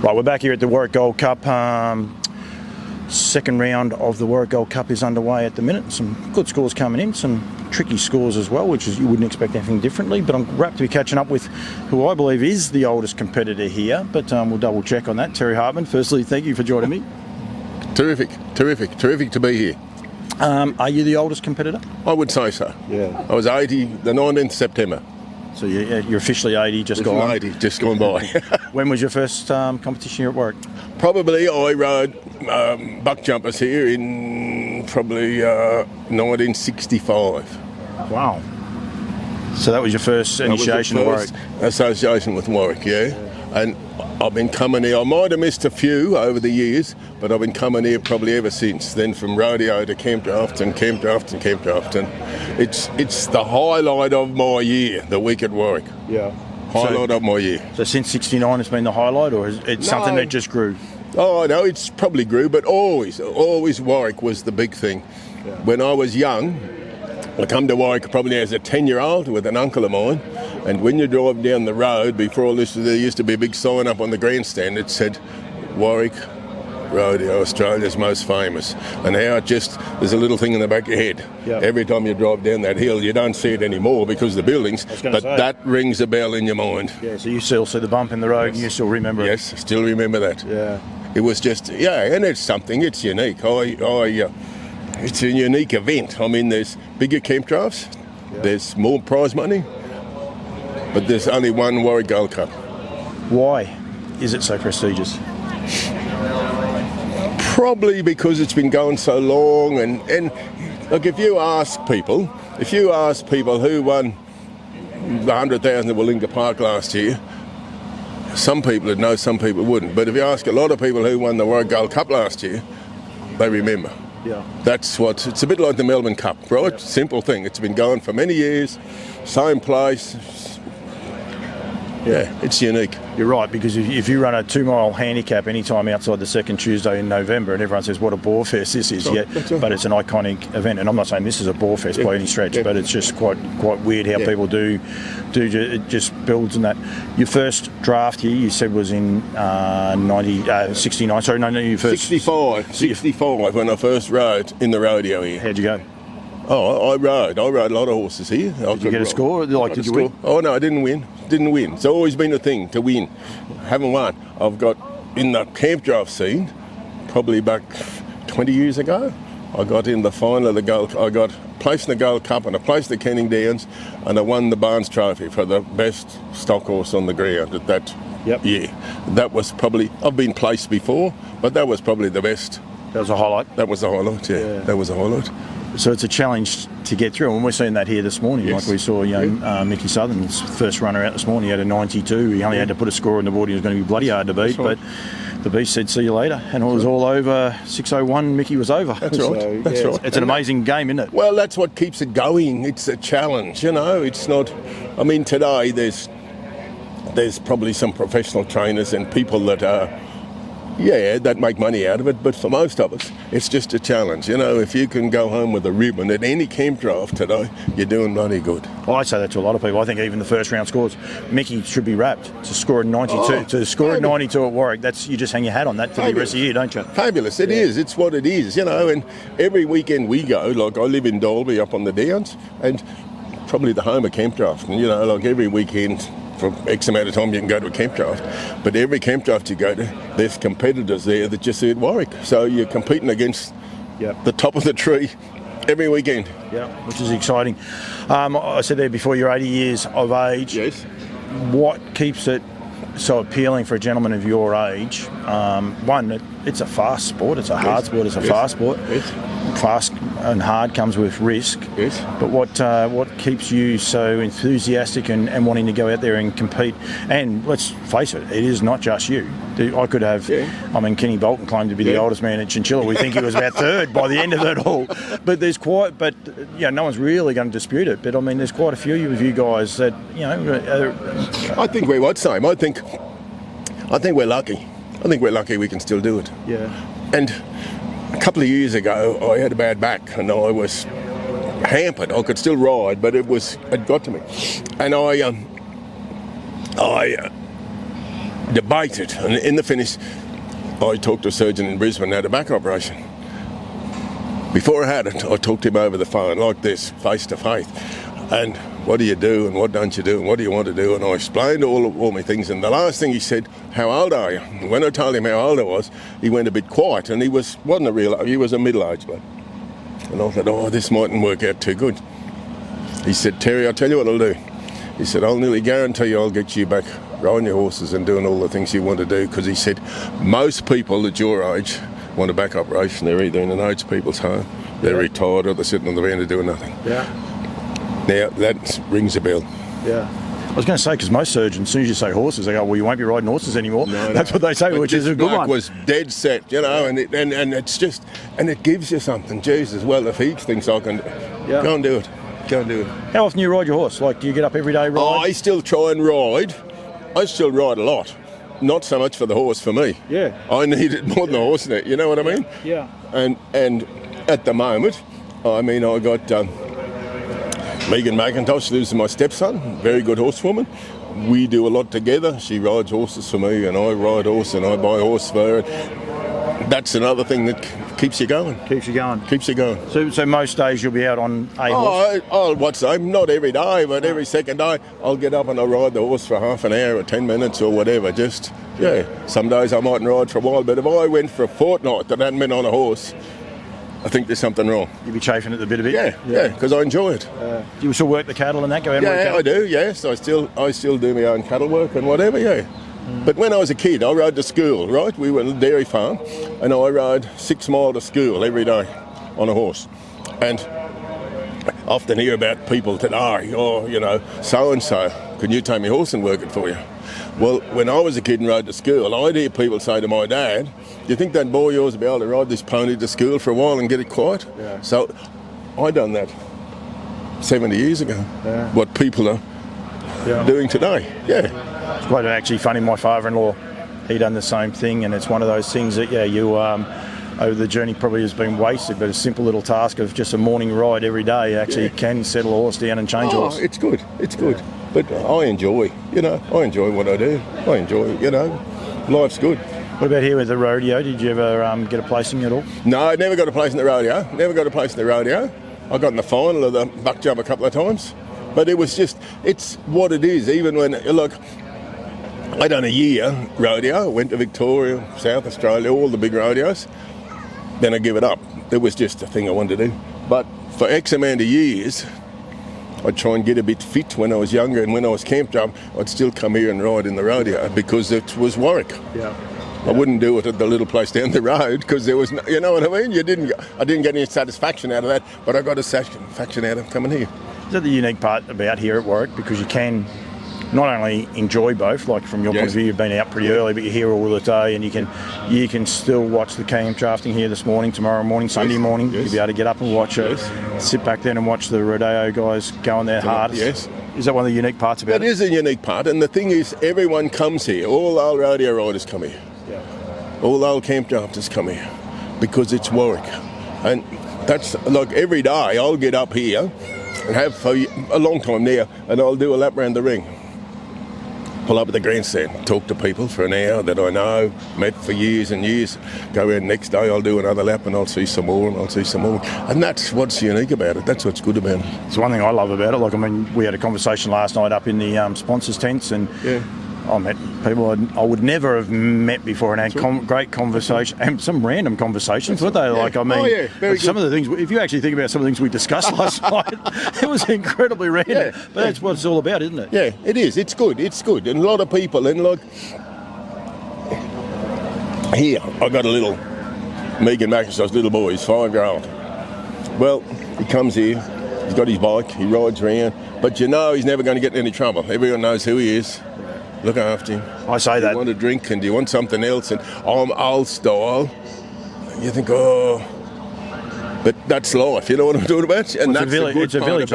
Right, we're back here at the Warwick Gold Cup. Second round of the Warwick Gold Cup is underway at the minute. Some good scores coming in, some tricky scores as well, which is you wouldn't expect anything differently. But I'm rapt to be catching up with who I believe is the oldest competitor here. But we'll double check on that. Terry Hartman, firstly, thank you for joining me. Terrific to be here. Are you the oldest competitor? I would say so. Yeah. I was 80, the 19th September. So you're officially 80, just gone. 80, just gone by. When was your first competition here at Warwick? Probably I rode buck jumpers here in probably 1965. Wow. So that was your first initiation at Warwick? Association with Warwick, yeah. And I've been coming here. I might have missed a few over the years, but I've been coming here probably ever since. Then from Rodeo to campdrafting. It's the highlight of my year, the week at Warwick. Yeah. Highlight of my year. So since '69 it's been the highlight, or is it something that just grew? Oh, no, it's probably grew, but always Warwick was the big thing. Yeah. When I was young, I come to Warwick probably as a 10-year-old with an uncle of mine, and when you drive down the road, before all this, there used to be a big sign up on the grandstand that said, Warwick Rodeo, Australia's most famous. And how it just, there's a little thing in the back of your head. Yep. Every time you drive down that hill, you don't see it anymore because of the buildings, but that rings a bell in your mind. Yeah, so you still see the bump in the road, and you still remember it? Yes, I still remember that. Yeah. It was just, and it's something, it's unique. It's a unique event. I mean, there's bigger camp drafts, there's more prize money, but there's only one Warwick Gold Cup. Why is it so prestigious? Probably because it's been going so long, and look, if you ask people who won the 100,000 at Willinga Park last year, some people would know, some people wouldn't. But if you ask a lot of people who won the Warwick Gold Cup last year, they remember. Yeah. It's a bit like the Melbourne Cup, right? Yeah. Simple thing. It's been going for many years, same place. Yeah, it's unique. You're right, because if you run a 2-mile handicap anytime outside the second Tuesday in November, and everyone says what a bore fest this is, but it's an iconic event. And I'm not saying this is a bore fest by any stretch, but it's just quite weird how people do it just builds in that. Your first draft here, you said, was in 69. Sorry, no, you first 65 when I first rode in the rodeo here. How'd you go? Oh, I rode a lot of horses here. Did you get a score? Did you win? Oh no, I didn't win. It's always been a thing to win. Haven't won. I've got in the camp draft scene, probably back 20 years ago, I got in the final of the Gold. I got placed in the Gold Cup and I placed the Canning Downs, and I won the Barnes Trophy for the best stock horse on the ground at that year. That was probably, I've been placed before, but that was probably the best. That was a highlight? That was a highlight, yeah. That was a highlight. So it's a challenge to get through, and we're seeing that here this morning. Like we saw, Mickey Southern's first runner out this morning. He had a 92. He only had to put a score on the board. He was going to be bloody hard to beat, but the beast said, "See you later," and it was all over. 6:01. Mickey was over. That's right. So, that's right. It's an amazing game, isn't it? Well, that's what keeps it going. It's a challenge, It's not. I mean, today there's probably some professional trainers and people that are. That make money out of it, but for most of us, it's just a challenge. If you can go home with a ribbon at any camp draft today, you're doing bloody good. Well, I say that to a lot of people. I think even the first round scores, Mickey should be wrapped to score at 92. To score at 92 at Warwick, you just hang your hat on that for the rest of the year, don't you? Fabulous, it is. It's what it is, And every weekend we go. Like I live in Dalby up on the Downs, and probably the home of camp drafting. Like every weekend. For X amount of time you can go to a camp draft, but every camp draft you go to, there's competitors there that you see at Warwick. So you're competing against the top of the tree every weekend. Yeah, which is exciting. I said there before, you're 80 years of age. Yes. What keeps it so appealing for a gentleman of your age? One, it's a fast sport. It's a hard sport. It's a fast sport. Yes. Fast and hard comes with risk. Yes. But what keeps you so enthusiastic and wanting to go out there and compete? And let's face it, it is not just you. I could have. Yeah. I mean, Kenny Bolton claimed to be the oldest man at Chinchilla. We think he was about third by the end of it all. But no one's really going to dispute it. But I mean, there's quite a few of you guys that I think we're what same. I think we're lucky. I think we're lucky we can still do it. Yeah. And a couple of years ago, I had a bad back and I was hampered. I could still ride, but it got to me. And I debated, and in the finish, I talked to a surgeon in Brisbane who had a back operation. Before I had it, I talked to him over the phone like this, face to face. And what do you do and what don't you do and what do you want to do? And I explained all my things. And the last thing he said, how old are you? And when I told him how old I was, he went a bit quiet, and he wasn't a real, he was a middle-aged bloke. And I thought, oh, this mightn't work out too good. He said, Terry, I'll tell you what I'll do. He said, I'll nearly guarantee you I'll get you back riding your horses and doing all the things you want to do, because he said most people at your age want a back operation. They're either in an aged people's home, they're retired, or they're sitting on the veranda doing nothing. Yeah. Now, that rings a bell. Yeah. I was going to say, because most surgeons, as soon as you say horses, they go, well, you won't be riding horses anymore. No, that's what they say, but which is a good one. Was dead set, you know, and it's just, and it gives you something. Jesus, well, if he thinks I can, go and do it. Go and do it. How often do you ride your horse? Like, do you get up every day, ride? I still try and ride. I still ride a lot. Not so much for the horse, for me. Yeah. I need it more than the horse, you know what I mean? Yeah. And at the moment, I mean, I got Megan McIntosh lives with my stepson, very good horsewoman. We do a lot together. She rides horses for me, and I ride horse, and I buy horse for her. That's another thing that keeps you going. Keeps you going. Keeps you going. So most days you'll be out on a horse? Not every day, but every second day I'll get up and I'll ride the horse for half an hour or 10 minutes or whatever. Just, some days I mightn't ride for a while, but if I went for a fortnight that I hadn't been on a horse, I think there's something wrong. You'd be chafing at the bit a bit? Yeah, because I enjoy it. Do you still work the cattle and that? Go out and work cattle? I do, yes. I still do my own cattle work and whatever, But when I was a kid, I rode to school, right? We were at a dairy farm, and I rode 6 miles to school every day on a horse. And I often hear about people today, so-and-so, can you take my horse and work it for you? Well, when I was a kid and rode to school, I'd hear people say to my dad, do you think that boy of yours will be able to ride this pony to school for a while and get it quiet? Yeah. So I done that 70 years ago, what people are doing today, It's quite actually funny. My father-in-law, he done the same thing, and it's one of those things that, you over the journey probably has been wasted, but a simple little task of just a morning ride every day actually can settle a horse down and change a horse. It's good. But I enjoy what I do. I enjoy, life's good. What about here with the rodeo? Did you ever get a placing at all? No, I never got a place in the rodeo. I got in the final of the buck jump a couple of times. But it's what it is. Even when, look, I done a year rodeo, went to Victoria, South Australia, all the big rodeos. Then I give it up. It was just a thing I wanted to do. But for X amount of years, I'd try and get a bit fit when I was younger, and when I was camp jump, I'd still come here and ride in the rodeo because it was Warwick. Yeah. I wouldn't do it at the little place down the road because there was, you know what I mean? I didn't get any satisfaction out of that, but I got a satisfaction out of coming here. Is that the unique part about here at Warwick? Because you can not only enjoy both, like from your point of view, you've been out pretty early, but you're here all the day, and you can still watch the camp drafting here this morning, tomorrow morning, Sunday morning. You'll be able to get up and watch it, sit back then and watch the Rodeo guys going their hardest. Yes. Is that one of the unique parts about it? It is a unique part, and the thing is, everyone comes here. All our rodeo riders come here. Yeah. All our camp drafters come here because it's Warwick. And that's, like, every day I'll get up here and have for a long time now, and I'll do a lap around the ring. Pull up at the grandstand, talk to people for an hour that I know, met for years and years. Go around next day, I'll do another lap and I'll see some more and I'll see some more. And that's what's unique about it. That's what's good about it. It's one thing I love about it. Like, I mean, we had a conversation last night up in the sponsors' tents, and I met people I would never have met before and had great conversation, and some random conversations, weren't they? Like, I mean, some of the things, if you actually think about some of the things we discussed last night, it was incredibly random. But that's what it's all about, isn't it? Yeah, it is. It's good. And a lot of people, and like, here, I got a little Megan McIntosh's little boy, he's 5-year-old. Well, he comes here, he's got his bike, he rides around, but he's never going to get in any trouble. Everyone knows who he is. Look after him. I say that. Do you want a drink and do you want something else? And I'm old style. You think, but that's life. You know what I'm talking about? And that's it's a village.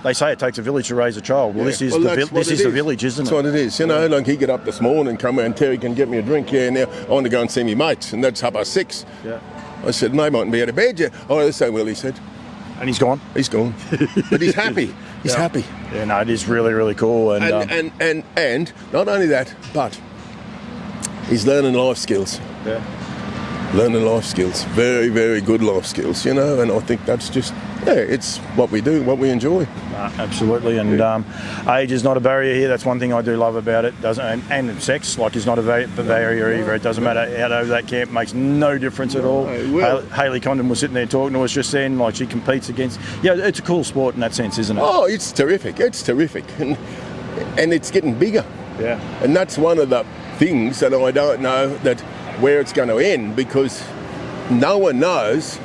They say it takes a village to raise a child. Well, this is the village, isn't it? That's what it is. Like, he get up this morning and come out and Terry can get me a drink. Yeah, now I want to go and see my mates, and that's 6:30. Yeah. I said, they mightn't be out of bed yet. Oh, so well, he said. And he's gone. He's gone, but he's happy. He's happy. Yeah, no, it is really, really cool. And not only that, but is learning life skills. Yeah. Learning life skills, very, very good life skills, and I think that's just, it's what we do, what we enjoy. Absolutely, and age is not a barrier here. That's one thing I do love about it. And sex, is not a barrier either. It doesn't matter out over that camp, makes no difference at all. Hayley Condon was sitting there talking to us just then, she competes against. Yeah, it's a cool sport in that sense, isn't it? Oh, it's terrific. It's terrific, and it's getting bigger. Yeah, and that's one of the things that I don't know where it's going to end, because no one knows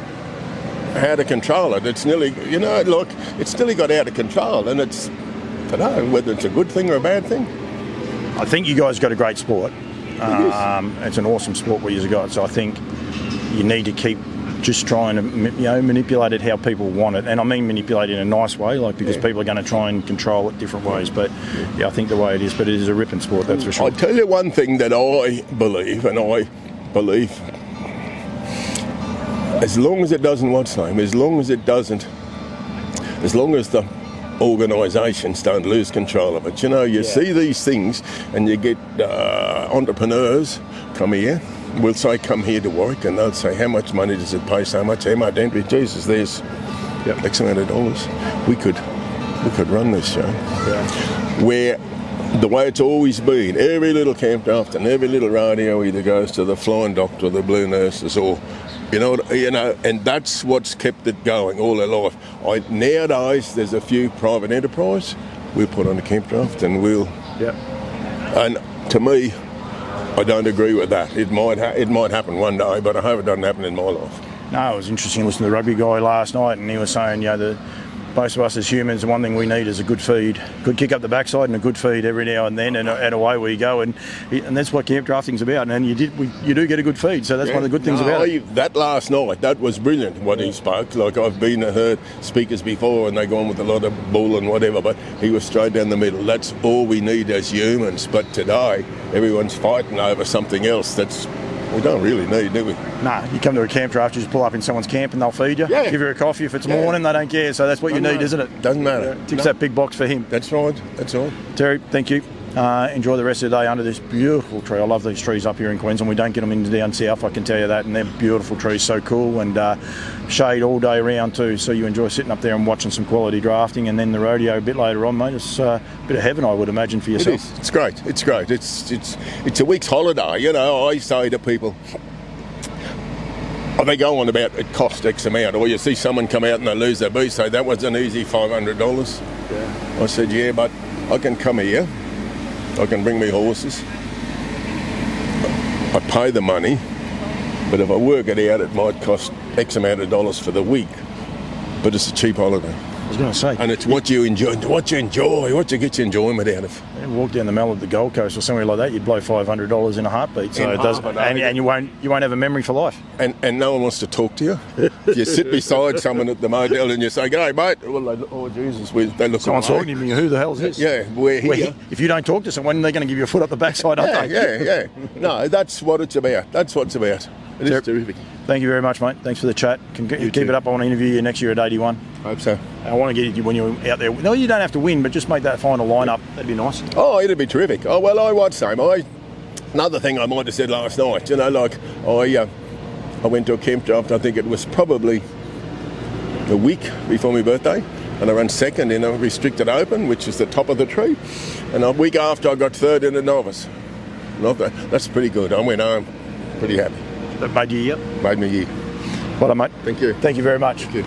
how to control it. It's nearly, it's nearly got out of control, and I don't know whether it's a good thing or a bad thing. I think you guys got a great sport. It's an awesome sport what you've got. So I think you need to keep just trying to manipulate it how people want it, and I mean manipulate it in a nice way, because people are going to try and control it different ways. But I think the way it is, but it is a ripping sport, that's for sure. I'll tell you one thing that I believe, as long as it doesn't, as long as the organisations don't lose control of it. You see these things, and you get entrepreneurs come here. We'll say, come here to Warwick, and they'll say, how much money does it pay? So much, how much entry? Jesus, there's X amount of dollars. We could run this show. Where the way it's always been, every little campdraft and every little rodeo either goes to the Flying Doctor or the Blue Nurses, or and that's what's kept it going all their life. Nowadays, there's a few private enterprise. We'll put on a campdraft, and and to me, I don't agree with that. It might happen one day, but I hope it doesn't happen in my life. No, it was interesting listening to the rugby guy last night, and he was saying, that most of us as humans, the one thing we need is a good feed, good kick up the backside, and a good feed every now and then, and away we go. And that's what camp drafting's about. And you do get a good feed, so that's one of the good things about it. That last night, that was brilliant. What he spoke, I've been and heard speakers before, and they go on with a lot of bull and whatever, but he was straight down the middle. That's all we need as humans. But today, everyone's fighting over something else we don't really need, do we? Nah, you come to a camp draft, you just pull up in someone's camp and they'll feed you. Yeah. Give you a coffee if it's morning, they don't care. So that's what you need, isn't it? Doesn't matter. Ticks that big box for him. That's right. Terry, thank you. Enjoy the rest of the day under this beautiful tree. I love these trees up here in Queensland. We don't get them in down south, I can tell you that, and they're beautiful trees, so cool, and shade all day around too, so you enjoy sitting up there and watching some quality drafting, and then the rodeo a bit later on, mate. It's a bit of heaven, I would imagine, for yourself. It is. It's great. It's a week's holiday. I say to people, they go on about it cost X amount, or you see someone come out and they lose their beast, say that was an easy $500. I said, but I can come here, I can bring me horses, I pay the money, but if I work it out, it might cost X amount of dollars for the week, but it's a cheap holiday. I was going to say. And it's what you enjoy, what get your enjoyment out of. Walk down the Mall of the Gold Coast or somewhere like that, you'd blow $500 in a heartbeat. So it does, and you won't have a memory for life. And no one wants to talk to you. If you sit beside someone at the motel and you say, "G'day, mate," well, Jesus, they look. Someone's talking to me. Who the hell is this? Yeah, we're here. If you don't talk to someone, they're going to give you a foot up the backside, aren't they? Yeah. No, that's what it's about. That's what it's about. It is terrific. Thank you very much, mate. Thanks for the chat. Keep it up. I want to interview you next year at 81. Hope so. I want to get you when you're out there. No, you don't have to win, but just make that final lineup. That'd be nice. Oh, it'd be terrific. Oh, well, I would say. Another thing I might have said last night, I went to a camp draft, I think it was probably a week before my birthday, and I ran second in a restricted open, which is the top of the tree, and a week after I got third in a novice. That's pretty good. I went home pretty happy. That made you year? Made me year. Well done, mate. Thank you. Thank you very much. Thank you.